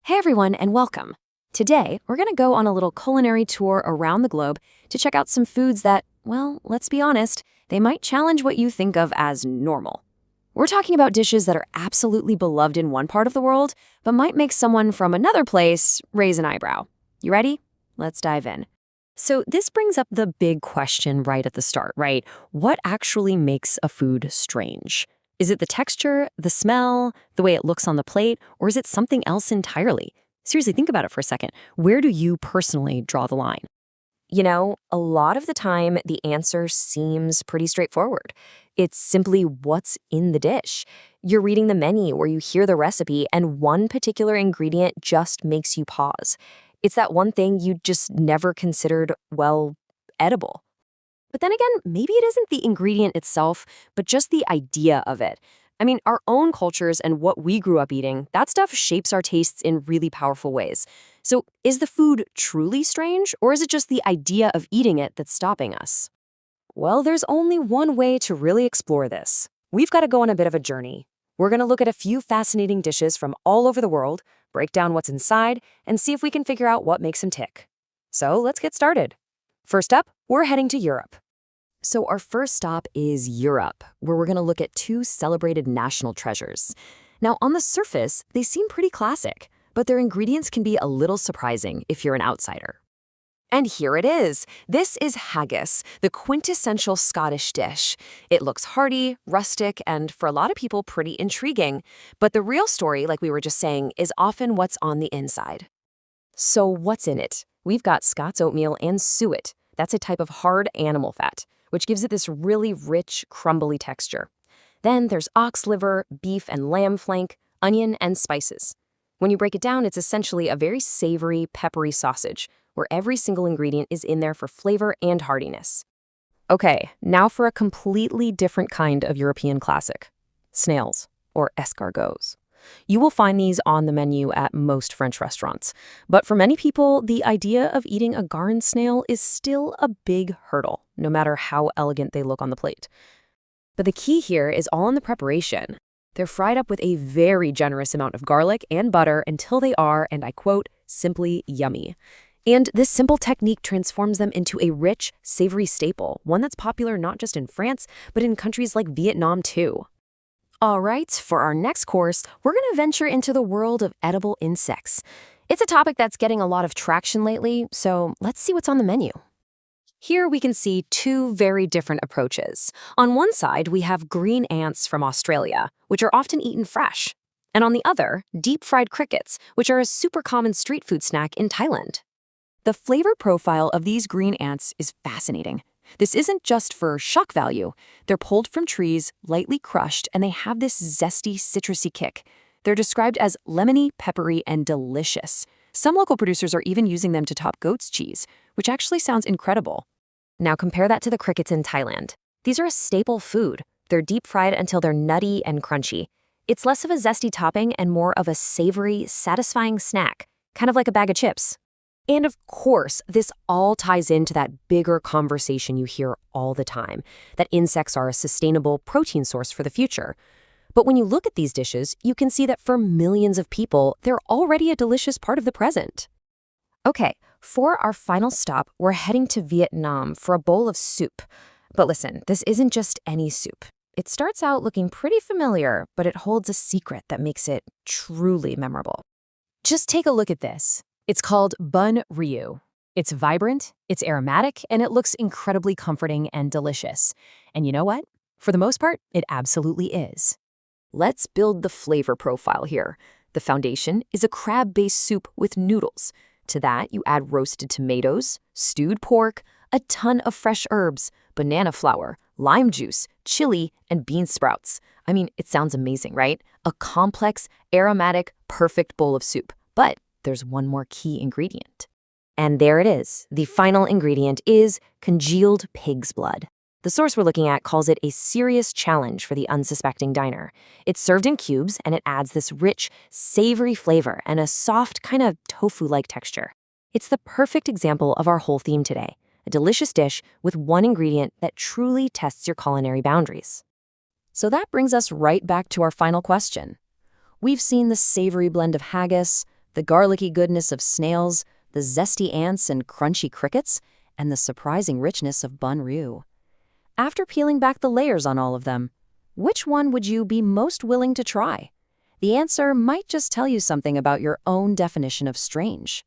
Hey everyone, and welcome. Today, we're going to go on a little culinary tour around the globe to check out some foods that, well, let's be honest, they might challenge what you think of as normal. We're talking about dishes that are absolutely beloved in one part of the world, but might make someone from another place raise an eyebrow. You ready? Let's dive in. So this brings up the big question right at the start, right? What actually makes a food strange? Is it the texture, the smell, the way it looks on the plate, or is it something else entirely? Seriously, think about it for a second. Where do you personally draw the line? A lot of the time, the answer seems pretty straightforward. It's simply what's in the dish. You're reading the menu or you hear the recipe, and one particular ingredient just makes you pause. It's that one thing you just never considered, well, edible. But then again, maybe it isn't the ingredient itself, but just the idea of it. I mean, our own cultures and what we grew up eating, that stuff shapes our tastes in really powerful ways. So is the food truly strange, or is it just the idea of eating it that's stopping us? Well, there's only one way to really explore this. We've got to go on a bit of a journey. We're going to look at a few fascinating dishes from all over the world, break down what's inside, and see if we can figure out what makes them tick. So let's get started. First up, we're heading to Europe. So our first stop is Europe, where we're going to look at two celebrated national treasures. Now, on the surface, they seem pretty classic, but their ingredients can be a little surprising if you're an outsider. And here it is. This is haggis, the quintessential Scottish dish. It looks hearty, rustic, and for a lot of people, pretty intriguing. But the real story, like we were just saying, is often what's on the inside. So what's in it? We've got Scots oatmeal and suet. That's a type of hard animal fat, which gives it this really rich, crumbly texture. Then there's ox liver, beef and lamb flank, onion, and spices. When you break it down, it's essentially a very savory, peppery sausage, where every single ingredient is in there for flavor and heartiness. Okay, now for a completely different kind of European classic. Snails, or escargots. You will find these on the menu at most French restaurants. But for many people, the idea of eating a garden snail is still a big hurdle, no matter how elegant they look on the plate. But the key here is all in the preparation. They're fried up with a very generous amount of garlic and butter until they are, and I quote, simply yummy. And this simple technique transforms them into a rich, savory staple, one that's popular not just in France, but in countries like Vietnam too. All right, for our next course, we're going to venture into the world of edible insects. It's a topic that's getting a lot of traction lately, so let's see what's on the menu. Here we can see two very different approaches. On one side, we have green ants from Australia, which are often eaten fresh. And on the other, deep-fried crickets, which are a super common street food snack in Thailand. The flavor profile of these green ants is fascinating. This isn't just for shock value. They're pulled from trees, lightly crushed, and they have this zesty, citrusy kick. They're described as lemony, peppery, and delicious. Some local producers are even using them to top goat's cheese, which actually sounds incredible. Now compare that to the crickets in Thailand. These are a staple food. They're deep-fried until they're nutty and crunchy. It's less of a zesty topping and more of a savory, satisfying snack, kind of like a bag of chips. And of course, this all ties into that bigger conversation you hear all the time, that insects are a sustainable protein source for the future. But when you look at these dishes, you can see that for millions of people, they're already a delicious part of the present. Okay, for our final stop, we're heading to Vietnam for a bowl of soup. But listen, this isn't just any soup. It starts out looking pretty familiar, but it holds a secret that makes it truly memorable. Just take a look at this. It's called bun ryu. It's vibrant, it's aromatic, and it looks incredibly comforting and delicious. And you know what? For the most part, it absolutely is. Let's build the flavor profile here. The foundation is a crab-based soup with noodles. To that, you add roasted tomatoes, stewed pork, a ton of fresh herbs, banana flour, lime juice, chili, and bean sprouts. I mean, it sounds amazing, right? A complex, aromatic, perfect bowl of soup. But there's one more key ingredient. And there it is. The final ingredient is congealed pig's blood. The source we're looking at calls it a serious challenge for the unsuspecting diner. It's served in cubes, and it adds this rich, savory flavor and a soft, kind of tofu-like texture. It's the perfect example of our whole theme today, a delicious dish with one ingredient that truly tests your culinary boundaries. So that brings us right back to our final question. We've seen the savory blend of haggis, The garlicky goodness of snails, the zesty ants and crunchy crickets, and the surprising richness of bun ryu. After peeling back the layers on all of them, which one would you be most willing to try? The answer might just tell you something about your own definition of strange.